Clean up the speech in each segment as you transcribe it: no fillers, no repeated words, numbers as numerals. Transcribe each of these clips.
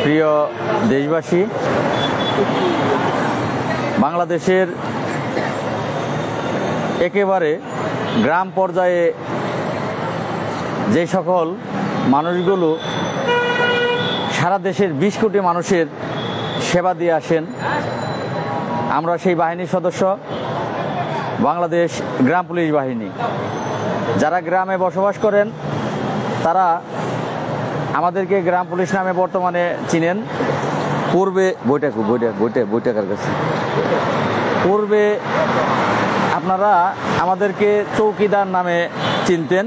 প্রিয় দেশবাসী, বাংলাদেশের একেবারে গ্রাম পর্যায়ে যে সকল মানুষগুলো সারা দেশের 20 কোটি মানুষের সেবা দিয়ে আসেন, আমরা সেই বাহিনীর সদস্য বাংলাদেশ গ্রাম পুলিশ বাহিনী। যারা গ্রামে বসবাস করেন তারা আমাদেরকে গ্রাম পুলিশ নামে বর্তমানে চিনেন। পূর্বে বইটাকার কাছে পূর্বে আপনারা আমাদেরকে চৌকিদার নামে চিনতেন।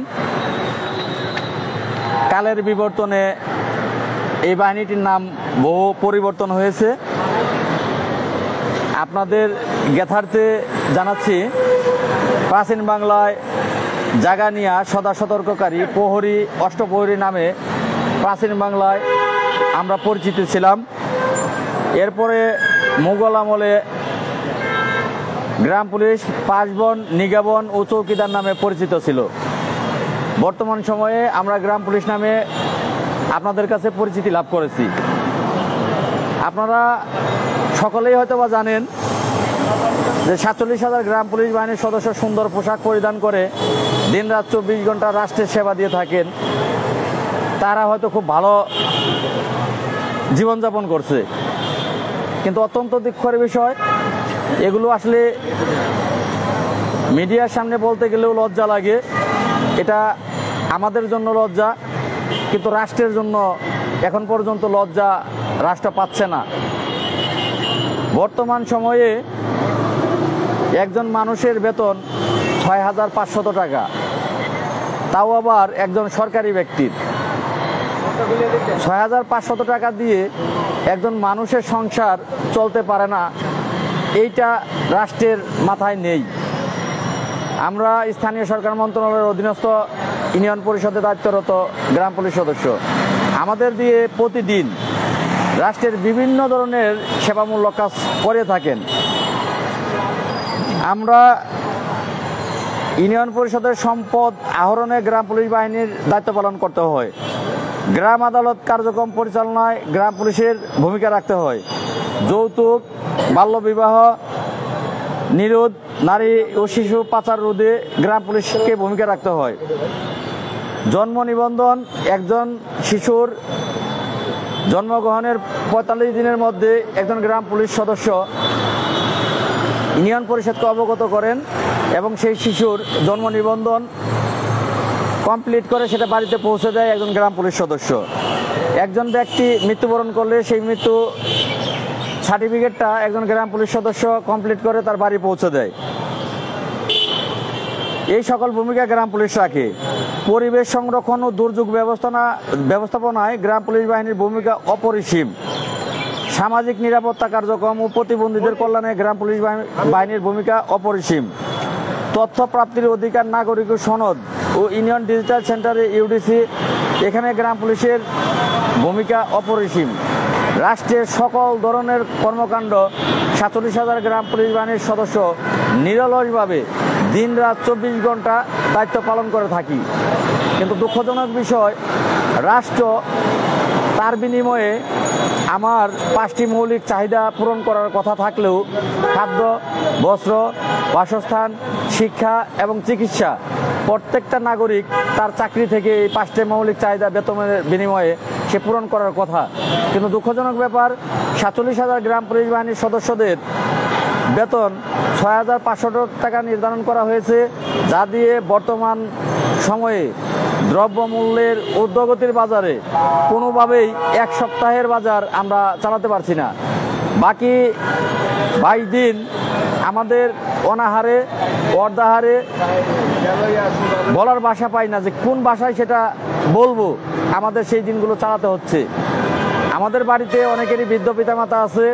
কালের বিবর্তনে এই বাহিনীটির নাম বহু পরিবর্তন হয়েছে। আপনাদের জ্ঞাতার্থে জানাচ্ছি, প্রাচীন বাংলায় জাগানিয়া সদা সতর্ককারী প্রহরী অষ্টপ্রহরী নামে প্রাচীন বাংলায় আমরা পরিচিত ছিলাম। এরপরে মুঘল আমলে গ্রাম পুলিশ পাশবন, নিগাবন ও চৌকিদার নামে পরিচিত ছিল। বর্তমান সময়ে আমরা গ্রাম পুলিশ নামে আপনাদের কাছে পরিচিতি লাভ করেছি। আপনারা সকলেই হয়তো বা জানেন যে 47,000 গ্রাম পুলিশ বাহিনীর সদস্য সুন্দর পোশাক পরিধান করে দিনরাত 24 ঘন্টা রাষ্ট্রের সেবা দিয়ে থাকেন। তারা হয়তো খুব ভালো জীবনযাপন করছে, কিন্তু অত্যন্ত দুঃখের বিষয়, এগুলো আসলে মিডিয়ার সামনে বলতে গেলেও লজ্জা লাগে। এটা আমাদের জন্য লজ্জা, কিন্তু রাষ্ট্রের জন্য এখন পর্যন্ত লজ্জা রাষ্ট্র পাচ্ছে না। বর্তমান সময়ে একজন মানুষের বেতন 6,500 টাকা, তাও আবার একজন সরকারি ব্যক্তির। 6,500 টাকা দিয়ে একজন মানুষের সংসার চলতে পারে না, এইটা রাষ্ট্রের মাথায় নেই। আমরা স্থানীয় সরকার মন্ত্রণালয়ের অধীনস্থ ইউনিয়ন পরিষদে দায়িত্বরত গ্রাম পুলিশ সদস্য, আমাদের দিয়ে প্রতিদিন রাষ্ট্রের বিভিন্ন ধরনের সেবামূলক কাজ করে থাকেন। আমরা ইউনিয়ন পরিষদের সম্পদ আহরণে গ্রাম পুলিশ বাহিনীর দায়িত্ব পালন করতে হয়। গ্রাম আদালত কার্যক্রম পরিচালনায় গ্রাম পুলিশের ভূমিকা রাখতে হয়। যৌতুক, বাল্যবিবাহ নিরোধ, নারী ও শিশু পাচার রোধে গ্রাম পুলিশকে ভূমিকা রাখতে হয়। জন্ম নিবন্ধন, একজন শিশুর জন্মগ্রহণের 45 দিনের মধ্যে একজন গ্রাম পুলিশ সদস্য ইউনিয়ন পরিষদকে অবগত করেন এবং সেই শিশুর জন্ম নিবন্ধন কমপ্লিট করে সেটা বাড়িতে পৌঁছে দেয় একজন গ্রাম পুলিশ সদস্য। একজন ব্যক্তি মৃত্যুবরণ করলে সেই মৃত্যু সার্টিফিকেটটা একজন গ্রাম পুলিশ সদস্য কমপ্লিট করে তার বাড়ি পৌঁছে দেয়। এই সকল ভূমিকা গ্রাম পুলিশ রাখে। পরিবেশ সংরক্ষণ ও দুর্যোগ ব্যবস্থাপনায় গ্রাম পুলিশ বাহিনীর ভূমিকা অপরিসীম। সামাজিক নিরাপত্তা কার্যক্রম ও প্রতিবন্ধীদের কল্যাণে গ্রাম পুলিশ বাহিনীর ভূমিকা অপরিসীম। তথ্য প্রাপ্তির অধিকার, নাগরিক সনদ ও ইউনিয়ন ডিজিটাল সেন্টারে ইউডিসি, এখানে গ্রাম পুলিশের ভূমিকা অপরিসীম। রাষ্ট্রের সকল ধরনের কর্মকাণ্ড 47,000 গ্রাম পুলিশ বাহিনীর সদস্য নিরলসভাবে দিনরাত 24 ঘন্টা দায়িত্ব পালন করে থাকি। কিন্তু দুঃখজনক বিষয়, রাষ্ট্র তার বিনিময়ে আমার 5টি মৌলিক চাহিদা পূরণ করার কথা থাকলেও খাদ্য, বস্ত্র, বাসস্থান, শিক্ষা এবং চিকিৎসা প্রত্যেকটা নাগরিক তার চাকরি থেকে এই 5টি মৌলিক চাহিদা বেতনের বিনিময়ে সে পূরণ করার কথা। কিন্তু দুঃখজনক ব্যাপার, 47,000 গ্রাম পুলিশ বাহিনীর সদস্যদের বেতন 6,500 টাকা নির্ধারণ করা হয়েছে, যা দিয়ে বর্তমান সময়ে দ্রব্যমূল্যের ঊর্ধ্বগতির বাজারে কোনোভাবেই এক সপ্তাহের বাজার আমরা চালাতে পারছি না। বাকি 22 দিন আমাদের অনাহারে, অর্ধাহারে বলার ভাষা পাই না যে কোন ভাষায় সেটা বলবো, আমাদের সেই দিনগুলো চালাতে হচ্ছে। আমাদের বাড়িতে অনেকেরই বৃদ্ধ পিতামাতা আছে।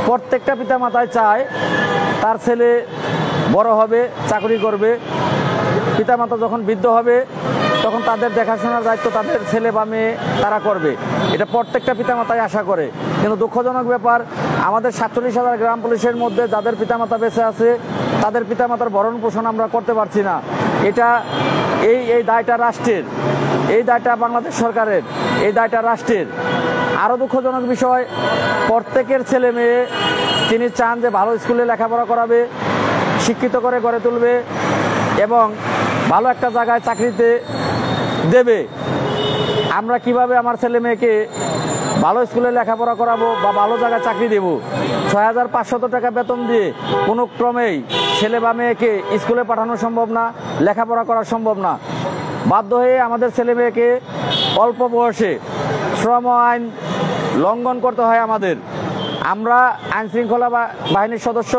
প্রত্যেকটা পিতামাতায় চায় তার ছেলে বড় হবে, চাকরি করবে। পিতামাতা যখন বৃদ্ধ হবে তখন তাদের দেখাশোনার দায়িত্ব তাদের ছেলে বা মেয়ে তারা করবে, এটা প্রত্যেকটা পিতামাতাই আশা করে। কিন্তু দুঃখজনক ব্যাপার, আমাদের 47,000 গ্রাম পুলিশের মধ্যে যাদের পিতামাতা বেঁচে আছে তাদের পিতামাতার ভরণ পোষণ আমরা করতে পারছি না। এটা এই দায়টা রাষ্ট্রের। এই দায়টা বাংলাদেশ সরকারের, এই দায়টা রাষ্ট্রের। আরও দুঃখজনক বিষয়, প্রত্যেকের ছেলে মেয়ে তিনি চান যে ভালো স্কুলে লেখাপড়া করাবে, শিক্ষিত করে গড়ে তুলবে এবং ভালো একটা জায়গায় চাকরিতে দেবে। আমরা কিভাবে আমার ছেলে মেয়েকে ভালো স্কুলে লেখাপড়া করাবো বা ভালো জায়গায় চাকরি দেব? ৬,৫০০ টাকা বেতন দিয়ে কোনো ক্রমেই ছেলে বা মেয়েকে স্কুলে পাঠানো সম্ভব না, লেখাপড়া করা সম্ভব না। বাধ্য হয়ে আমাদের ছেলে মেয়েকে অল্প বয়সে শ্রম আইন লঙ্ঘন করতে হয় আমাদের। আমরা আইন শৃঙ্খলা বাহিনীর সদস্য,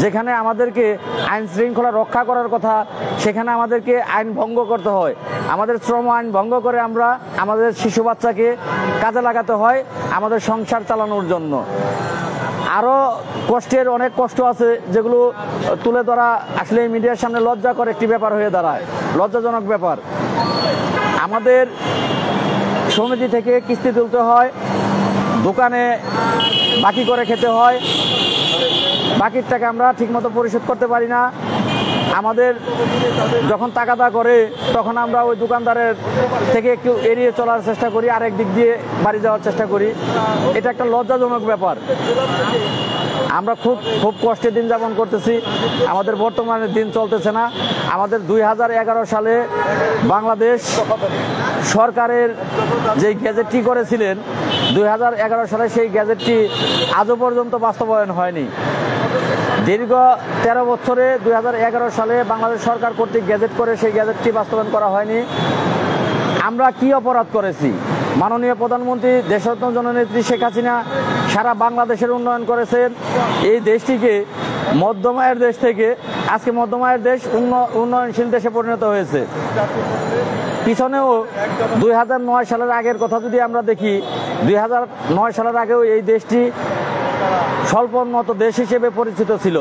যেখানে আমাদেরকে আইন শৃঙ্খলা রক্ষা করার কথা সেখানে আমাদেরকে আইন ভঙ্গ করতে হয়। আমাদের শ্রম আইন ভঙ্গ করে আমরা আমাদের শিশু বাচ্চাকে কাজে লাগাতে হয় আমাদের সংসার চালানোর জন্য। আরও কষ্টের অনেক কষ্ট আছে যেগুলো তুলে ধরা আসলে মিডিয়ার সামনে লজ্জাকর একটি ব্যাপার হয়ে দাঁড়ায়, লজ্জাজনক ব্যাপার। আমাদের সমিতি থেকে কিস্তি তুলতে হয়, দোকানে বাকি করে খেতে হয়, বাকির টাকা আমরা ঠিকমতো পরিশোধ করতে পারি না। আমাদের যখন তাগাদা করে তখন আমরা ওই দোকানদারের থেকে একটু এড়িয়ে চলার চেষ্টা করি, আরেক দিক দিয়ে বাড়ি যাওয়ার চেষ্টা করি। এটা একটা লজ্জাজনক ব্যাপার। আমরা খুব কষ্টে দিন যাপন করতেছি, আমাদের বর্তমানে দিন চলতেছে না। আমাদের 2011 সালে বাংলাদেশ সরকারের যে গ্যাজেটটি করেছিলেন 2011 সালে, সেই গ্যাজেটটি আজও পর্যন্ত বাস্তবায়ন হয়নি। দীর্ঘ 13 বছরে 2011 সালে বাংলাদেশ সরকার কর্তৃক গ্যাজেট করে সেই গ্যাজেটটি বাস্তবায়ন করা হয়নি। আমরা কি অপরাধ করেছি? মাননীয় প্রধানমন্ত্রী দেশরত্ন জননেত্রী শেখ হাসিনা সারা বাংলাদেশের উন্নয়ন করেছেন। এই দেশটিকে মধ্যম আয়ের দেশ থেকে আজকে মধ্যম আয়ের দেশ উন্নয়নশীল দেশে পরিণত হয়েছে। পিছনেও 2009 সালের আগের কথা যদি আমরা দেখি, 2009 সালের আগেও এই দেশটি স্বল্প উন্নত দেশ হিসেবে পরিচিত ছিল।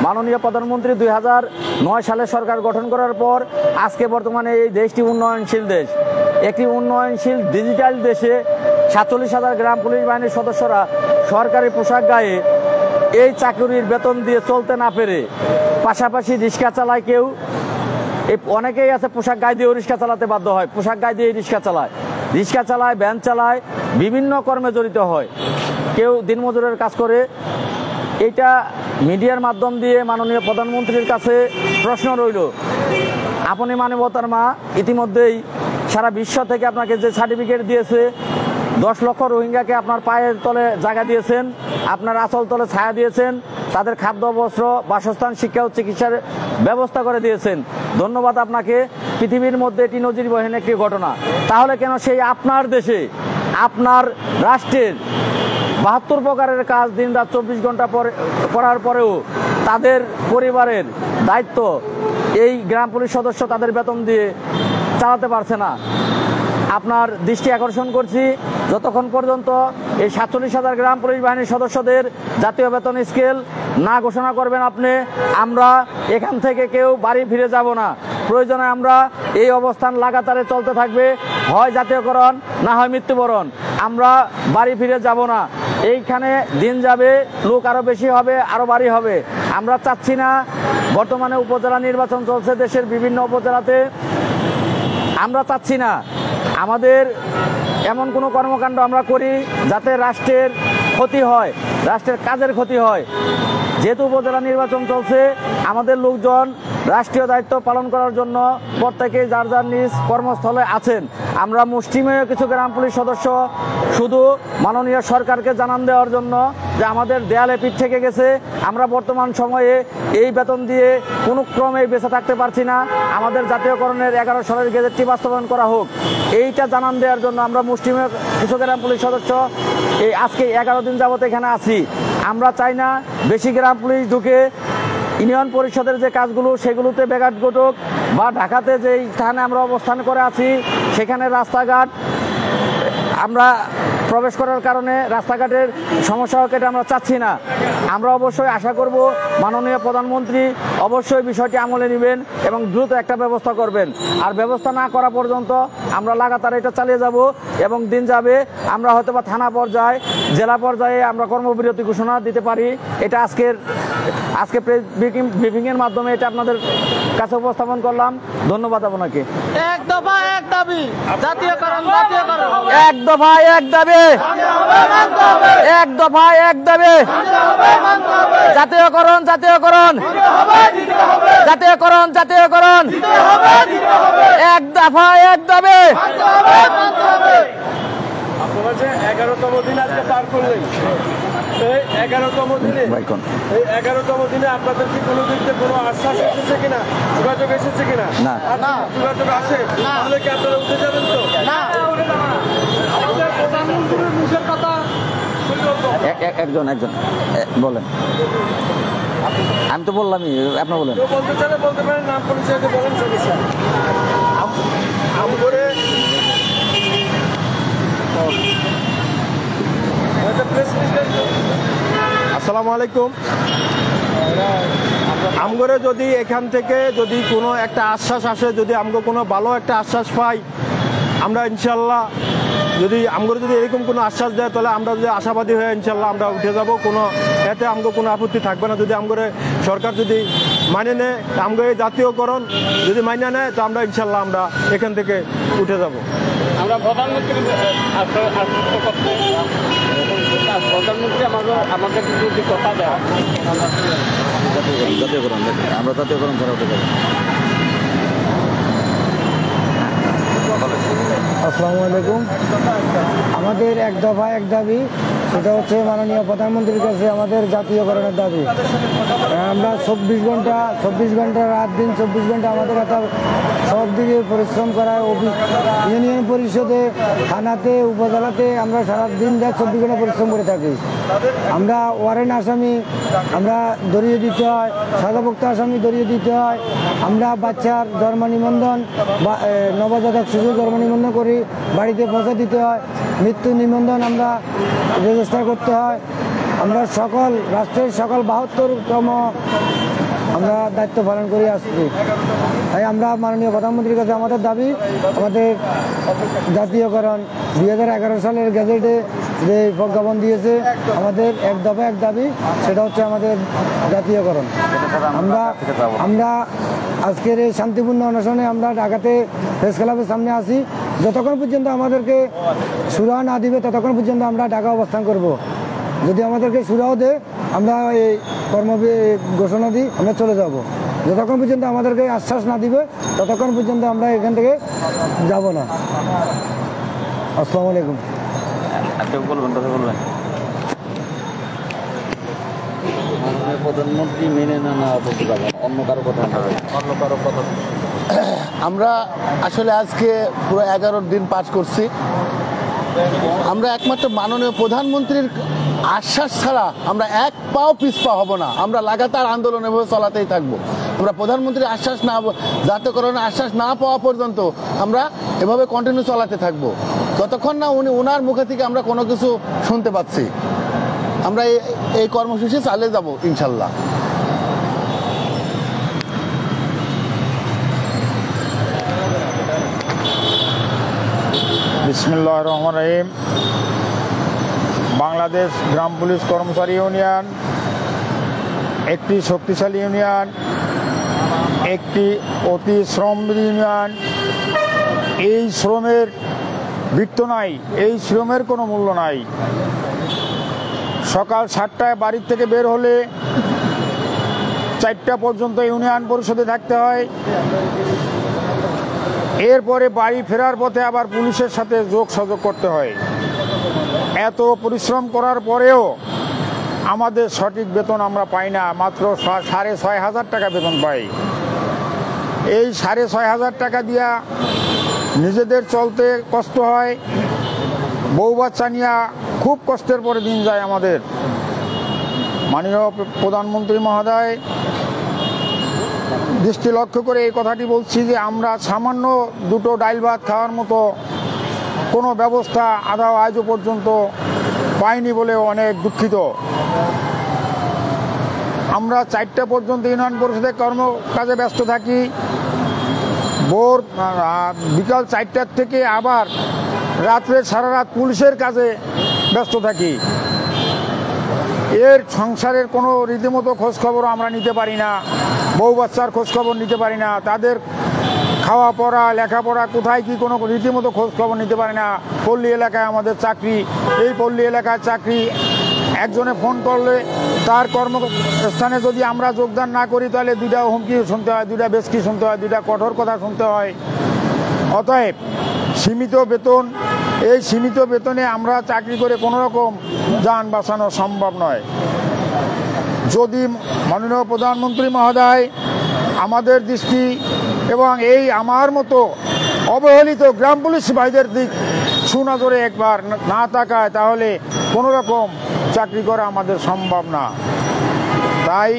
মাননীয় প্রধানমন্ত্রী 2009 সালে সরকার গঠন করার পর আজকে বর্তমানে এই দেশটি উন্নয়নশীল দেশ। একটি উন্নয়নশীল ডিজিটাল দেশে 47,000 গ্রাম পুলিশ বাহিনীর সদস্যরা সরকারি পোশাক গায়ে এই চাকরির বেতন দিয়ে চলতে না পেরে পাশাপাশি রিক্সা চালায়। কেউ অনেকেই আছে পোশাক গায়ে দিয়েও রিক্সা চালাতে বাধ্য হয়, পোশাক গায়ে দিয়ে রিক্সা চালায়, ভ্যান চালায়, বিভিন্ন কর্মে জড়িত হয়, কেউ দিনমজুরের কাজ করে। এটা মিডিয়ার মাধ্যম দিয়ে মাননীয় প্রধানমন্ত্রীর কাছে প্রশ্ন রইল, আপনি মানবতার মা, ইতিমধ্যেই সারা বিশ্ব থেকে আপনাকে যে সার্টিফিকেট দিয়েছে, 10 লক্ষ রোহিঙ্গাকে আপনার পায়ের তলে জায়গা দিয়েছেন, আপনার আঁচল তলে ছায়া দিয়েছেন, তাদের খাদ্য, বস্ত্র, বাসস্থান, শিক্ষা ও চিকিৎসার ব্যবস্থা করে দিয়েছেন। ধন্যবাদ আপনাকে। পৃথিবীর মধ্যে এটি নজিরবিহীন একটি ঘটনা। তাহলে কেন সেই আপনার দেশে, আপনার রাষ্ট্রের 72 প্রকারের কাজ দিনরাত 24 ঘন্টা করার পরেও তাদের পরিবারের দায়িত্ব এই গ্রাম পুলিশ সদস্য তাদের বেতন দিয়ে চালাতে পারছে না? আপনার দৃষ্টি আকর্ষণ করছি, যতক্ষণ পর্যন্ত এই 47,000 গ্রাম পুলিশ বাহিনীর সদস্যদের জাতীয় বেতন স্কেল না ঘোষণা করবেন আপনি, আমরা এখান থেকে কেউ বাড়ি ফিরে যাব না। প্রয়োজনে আমরা এই অবস্থান লাগাতারে চলতে থাকবে, হয় জাতীয়করণ না হয় মৃত্যুবরণ। আমরা বাড়ি ফিরে যাব না। এইখানে দিন যাবে, লোক আরও বেশি হবে, আরও বাড়ি হবে। আমরা চাচ্ছি না। বর্তমানে উপজেলা নির্বাচন চলছে দেশের বিভিন্ন উপজেলাতে। আমরা চাচ্ছি না আমাদের এমন কোনো কর্মকাণ্ড আমরা করি যাতে রাষ্ট্রের ক্ষতি হয়, রাষ্ট্রের কাজের ক্ষতি হয়। যেহেতু উপজেলা নির্বাচন চলছে, আমাদের লোকজন রাষ্ট্রীয় দায়িত্ব পালন করার জন্য প্রত্যেকে যার যার নিজ কর্মস্থলে আছেন। আমরা মুষ্টিমেয় কিছু গ্রাম পুলিশ সদস্য শুধু মাননীয় সরকারকে জানান দেওয়ার জন্য যে আমাদের দেয়ালে পিঠ থেকে গেছে, আমরা বর্তমান সময়ে এই বেতন দিয়ে কোনো ক্রমে বেঁচে থাকতে পারছি না, আমাদের জাতীয়করণের 11 সালের গেজেটটি বাস্তবায়ন করা হোক, এইটা জানান দেওয়ার জন্য আমরা মুষ্টিমেয় কিছু গ্রাম পুলিশ সদস্য এই আজকে 11 দিন যাবত এখানে আছি। আমরা চাই না বেশি গ্রাম পুলিশ ঢুকে ইউনিয়ন পরিষদের যে কাজগুলো সেগুলোতে ব্যাঘাত ঘটুক, বা ঢাকাতে যেই স্থানে আমরা অবস্থান করে আছি সেখানে রাস্তাঘাট আমরা প্রবেশ করার কারণে রাস্তাঘাটের সমস্যা হোক, এটা আমরা চাচ্ছি না। আমরা অবশ্যই আশা করব মাননীয় প্রধানমন্ত্রী অবশ্যই বিষয়টি আমলে নেবেন এবং দ্রুত একটা ব্যবস্থা করবেন। আর ব্যবস্থা না করা পর্যন্ত আমরা লাগাতার এটা চালিয়ে যাব এবং দিন যাবে আমরা হয়তো বা থানা পর্যায়ে, জেলা পর্যায়ে আমরা কর্মবিরতি ঘোষণা দিতে পারি। এটা আজকে প্রেস ব্রিফিংয়ের মাধ্যমে এটা আপনাদের কাছে উপস্থাপন করলাম। ধন্যবাদ আপনাকে। এক দফা এক দাবি, জাতীয়করণ, জাতীয়করণ। এক দফা এক দাবি, এক দফা এক দাবি, জাতীয়করণ, জাতীয়করণ, জাতীয়করণ, জাতীয়করণ, এক দফা এক দাবি। আপনারা যে 11তম দিন আজকে পার করলেন, এই 11তম দিনে আপনাদের কি কোনো দিক থেকে কোনো আশ্বাস এসেছে কিনা, যোগাযোগ এসেছে কিনা? না। আর যদি যোগাযোগ আসে তাহলে কি আপনারা উঠে যাবেন তো? না, আমাদের প্রধানমন্ত্রীর মুখের কথা একজন বলেন। আমি তো বললামই, আপনি বলেন। কেউ বলতে চাইলে বলতে পারেন, নাম পরিচয় দিয়ে বলেন সমস্যা। আমগরে আসসালামু আলাইকুম। আমগরে যদি এখান থেকে যদি কোনো একটা আশ্বাস আসে, যদি আমগো কোনো ভালো একটা আশ্বাস পাই, আমরা ইনশাল্লাহ যদি আমগরে যদি এরকম কোনো আশ্বাস দেয় তাহলে আমরা যদি আশাবাদী হয়ে ইনশাল্লাহ আমরা উঠে যাব। কোনো এতে আমগো কোনো আপত্তি থাকবে না। যদি আমগরে সরকার যদি মানে নেয়, আমগো এই জাতীয়করণ যদি মাইনে নেয়, তো আমরা ইনশাল্লাহ আমরা এখান থেকে উঠে যাব। আমরা প্রধানমন্ত্রী আমাদের যদি কথা দেয়, জাতীয়করণ, আমরা জাতীয়করণ ছাড়া উঠে যাবো। আসসালামু আলাইকুম। আমাদের এক দফা এক দাবি, সেটা হচ্ছে মাননীয় প্রধানমন্ত্রীর কাছে আমাদের জাতীয়করণের দাবি। আমরা 24 ঘন্টা রাত দিন 24 ঘন্টা আমাদের একটা সব দিকে পরিশ্রম করায়, ইউনিয়ন পরিষদে, থানাতে, উপজেলাতে আমরা সারাদিন 24 ঘন্টা পরিশ্রম করে থাকি। আমরা ওয়ারেন্ট আসামি আমরা ধরিয়ে দিতে হয়, সাজাভুক্ত আসামি ধরিয়ে দিতে হয়। আমরা বাচ্চার জন্ম নিবন্ধন বা নবজাতক শিশু জন্ম নিবন্ধন করি, বাড়িতে পৌঁছে দিতে হয়। মৃত্যু নিবন্ধন আমরা রেজিস্টার করতে হয়। আমরা রাষ্ট্রের সকল 72তম আমরা দায়িত্ব পালন করে আসছি। তাই আমরা মাননীয় প্রধানমন্ত্রীর কাছে আমাদের দাবি, আমাদের জাতীয়করণ 2011 সালের গ্যাজেটে যে প্রজ্ঞাপন দিয়েছে, আমাদের এক দফা এক দাবি, সেটা হচ্ছে আমাদের জাতীয়করণ। আমরা আজকের এই শান্তিপূর্ণ অনুষ্ঠানে আমরা ঢাকাতে প্রেস ক্লাবের সামনে আসি। যতক্ষণ পর্যন্ত আমাদেরকে সুরাহা না দিবে ততক্ষণ পর্যন্ত আমরা ঢাকা অবস্থান করব। যদি আমাদেরকে সুরাহ দেয়, আমরা এই ঘোষণা দিই, আমরা চলে যাব। যতক্ষণ পর্যন্ত আমাদেরকে আশ্বাস না দিবে ততক্ষণ পর্যন্ত আমরা এখান থেকে যাব না। আসসালামু আলাইকুম। প্রধানমন্ত্রী মেনে না বলতে পারবেন, অন্য কারো কথা আমরা আসলে আজকে পুরো 11 দিন পাস করছি। আমরা একমাত্র মাননীয় প্রধানমন্ত্রীর আশ্বাস ছাড়া আমরা এক পাও পিছপা হব না। আমরা লাগাতার আন্দোলন এভাবে চলাতেই থাকবো। আমরা প্রধানমন্ত্রীর আশ্বাস জাতীয়করণের আশ্বাস না পাওয়া পর্যন্ত আমরা এভাবে কন্টিনিউ চলাতে থাকবো, যতক্ষণ না ওনার মুখে থেকে আমরা কোনো কিছু শুনতে পাচ্ছি। আমরা এই কর্মসূচি চালিয়ে যাব ইনশাল্লাহ। বিসমিল্লাহির রহমানির রহিম। বাংলাদেশ গ্রাম পুলিশ কর্মচারী ইউনিয়ন একটি শক্তিশালী ইউনিয়ন, একটি অতি শ্রমজীবী ইউনিয়ন। এই শ্রমের বৃত্ত নাই, এই শ্রমের কোনো মূল্য নাই। সকাল 7টায় বাড়ির থেকে বের হলে 4টা পর্যন্ত ইউনিয়ন পরিষদে থাকতে হয়। এরপরে বাড়ি ফেরার পথে আবার পুলিশের সাথে যোগাযোগ করতে হয়। এত পরিশ্রম করার পরেও আমাদের সঠিক বেতন আমরা পাই না, মাত্র 6,500 টাকা বেতন পাই। এই 6,500 টাকা দিয়া নিজেদের চলতে কষ্ট হয়, বউ বাচ্চা নিয়ে খুব কষ্টের পরে দিন যায় আমাদের। মাননীয় প্রধানমন্ত্রী মহোদয় দৃষ্টি লক্ষ্য করে এই কথাটি বলছি যে আমরা সামান্য দুটো ডাইল ভাত খাওয়ার মতো কোনো ব্যবস্থা আজও পর্যন্ত পাইনি বলে অনেক দুঃখিত। আমরা 4টা পর্যন্ত ইউনিয়ন পরিষদের কর্মকাজে ব্যস্ত থাকি। ভোর বিকাল 4টার থেকে আবার রাত্রে সারা রাত পুলিশের কাজে ব্যস্ত থাকি। এর সংসারের কোনো রীতিমতো খোঁজখবর আমরা নিতে পারি না, বউ বাচ্চার খোঁজখবর নিতে পারি না, তাদের খাওয়া পড়া লেখাপড়া কোথায় কি কোনো রীতিমতো খোঁজখবর নিতে পারি না। পল্লী এলাকায় আমাদের চাকরি, এই পল্লী এলাকায় চাকরি, একজনে ফোন করলে তার কর্মস্থানে যদি আমরা যোগদান না করি তাহলে 2টা হুমকি শুনতে হয়, 2টা বেশকি শুনতে হয়, 2টা কঠোর কথা শুনতে হয়। অতএব সীমিত বেতন, এই সীমিত বেতনে আমরা চাকরি করে কোনো রকম যান বাঁচানো সম্ভব নয়। যদি মাননীয় প্রধানমন্ত্রী মহোদয় আমাদের দৃষ্টি এবং এই আমার মতো অবহেলিত গ্রাম পুলিশ ভাইদের দিক সুনজরে একবার না তাকায় তাহলে কোনো রকম চাকরি করা আমাদের সম্ভব না। তাই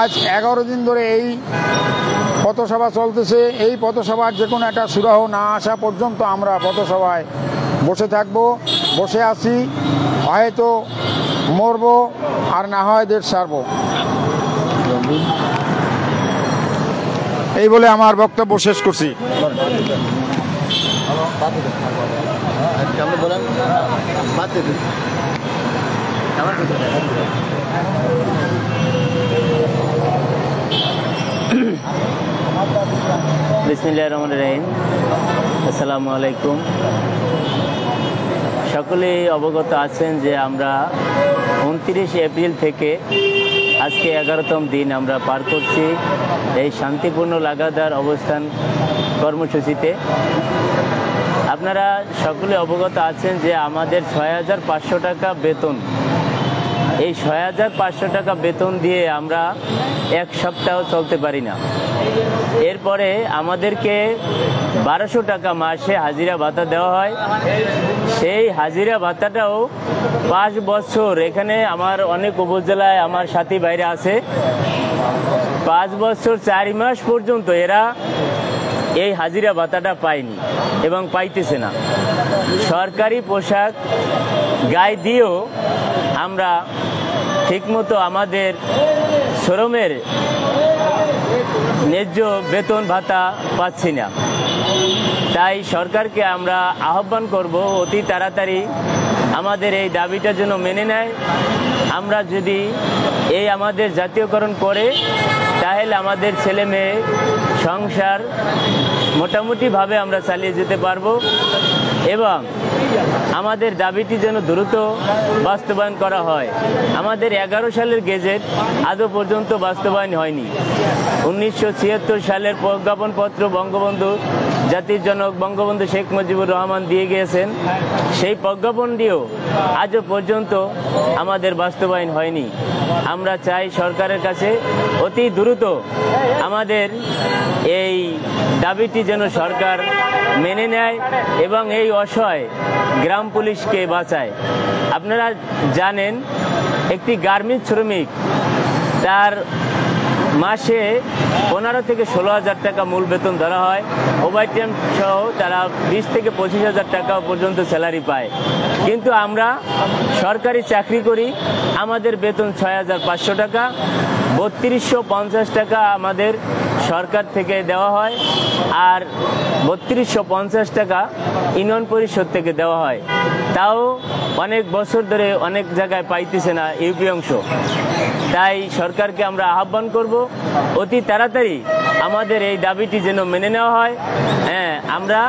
আজ 11 দিন ধরে এই পথসভা চলতেছে। এই পথসভার যে কোনো একটা সুরাহ না আসা পর্যন্ত আমরা পথসভায় বসে থাকব, বসে আছি। হয়তো মরব আর না হয় দেশ ছাড়ব। এই বলে আমার বক্তব্য শেষ করছি। বিসমিল্লাহির রহমানির রহিম। আসসালামু আলাইকুম। সকলেই অবগত আছেন যে আমরা 29 এপ্রিল থেকে আজকে 11তম দিন আমরা পার করছি এই শান্তিপূর্ণ লাগাতার অবস্থান কর্মসূচিতে। আপনারা সকলে অবগত আছেন যে আমাদের 6500 টাকা বেতন, এই 6500 টাকা বেতন দিয়ে আমরা এক সপ্তাহ চলতে পারি না। এরপরে আমাদেরকে 1200 টাকা মাসে হাজিরা ভাতা দেওয়া হয়। সেই হাজিরা ভাতাটাও 5 বছর, এখানে আমার অনেক উপজেলায় আমার সাথী ভাইরা আছে, 5 বছর 4 মাস পর্যন্ত এরা এই হাজিরা ভাতাটা পায়নি এবং পাইতেছে না। সরকারি পোশাক গায়ে দিয়েও আমরা ঠিকমতো আমাদের শ্রমের ন্যায্য বেতন ভাতা পাচ্ছি না। তাই সরকারকে আমরা আহ্বান করব অতি তাড়াতাড়ি আমাদের এই দাবিটা যেন মেনে নেয়। আমরা যদি এই আমাদের জাতীয়করণ করে তাহলে আমাদের ছেলে মেয়ে সংসার মোটামুটিভাবে আমরা চালিয়ে যেতে পারবো এবং আমাদের দাবিটি যেন দ্রুত বাস্তবায়ন করা হয়। আমাদের 11 সালের গেজেট আজও পর্যন্ত বাস্তবায়ন হয়নি। 1976 সালের প্রজ্ঞাপনপত্র বঙ্গবন্ধু জাতির জনক বঙ্গবন্ধু শেখ মুজিবুর রহমান দিয়ে গিয়েছেন, সেই প্রজ্ঞাপনটিও আজও পর্যন্ত আমাদের বাস্তবায়ন হয়নি। আমরা চাই সরকারের কাছে অতি দ্রুত আমাদের এই দাবিটি যেন সরকার মেনে নেয় এবং এই অসহায় গ্রাম পুলিশকে বাঁচায়। আপনারা জানেন একটি গার্মেন্টস শ্রমিক তার মাসে 15 থেকে 16,000 টাকা মূল বেতন ধরা হয়, ওভারটাইম সহ তারা 20 থেকে 25,000 টাকা পর্যন্ত স্যালারি পায়। কিন্তু আমরা সরকারি চাকরি করি, আমাদের বেতন 6,500 টাকা, 3250 টাকা আমাদের সরকার থেকে দেওয়া হয় আর 3250 টাকা ইউনিয়ন পরিষদ থেকে দেওয়া হয়। তাও অনেক বছর ধরে অনেক জায়গায় পাইতেছে না ইউপি অংশ। তাই সরকারকে আমরা আহ্বান করব অতি তাড়াতাড়ি আমাদের এই দাবিটি যেন মেনে নেওয়া হয়। হ্যাঁ, আমরা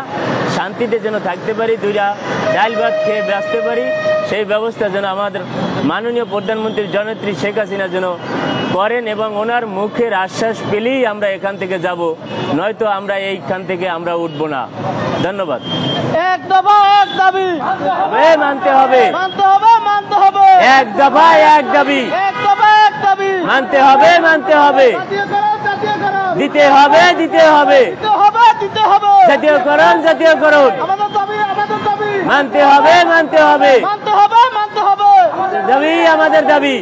শান্তিতে যেন থাকতে পারি, 2টা ডাল ভাত খেয়ে বাঁচতে পারি, সেই ব্যবস্থা যেন আমাদের মাননীয় প্রধানমন্ত্রী জননেত্রী শেখ হাসিনা যেন করেন এবং ওনার মুখের আশ্বাস পেলেই আমরা এখান থেকে যাব, নয়তো আমরা এইখান থেকে আমরা উঠব না। ধন্যবাদ। এক দফা এক দাবি মানতে হবে, মানতে হবে, মানতে হবে। এক দফা এক দাবি এক দফা এক দাবি মানতে হবে, মানতে হবে, জাতীয়করণ, জাতীয়করণ দিতে হবে, দিতে হবে, দিতে হবে, দিতে হবে। জাতীয়করণ, জাতীয়করণ আমাদের দাবি, আমাদের দাবি মানতে হবে, মানতে হবে, মানতে হবে, মানতে হবে। দাবি আমাদের দাবি।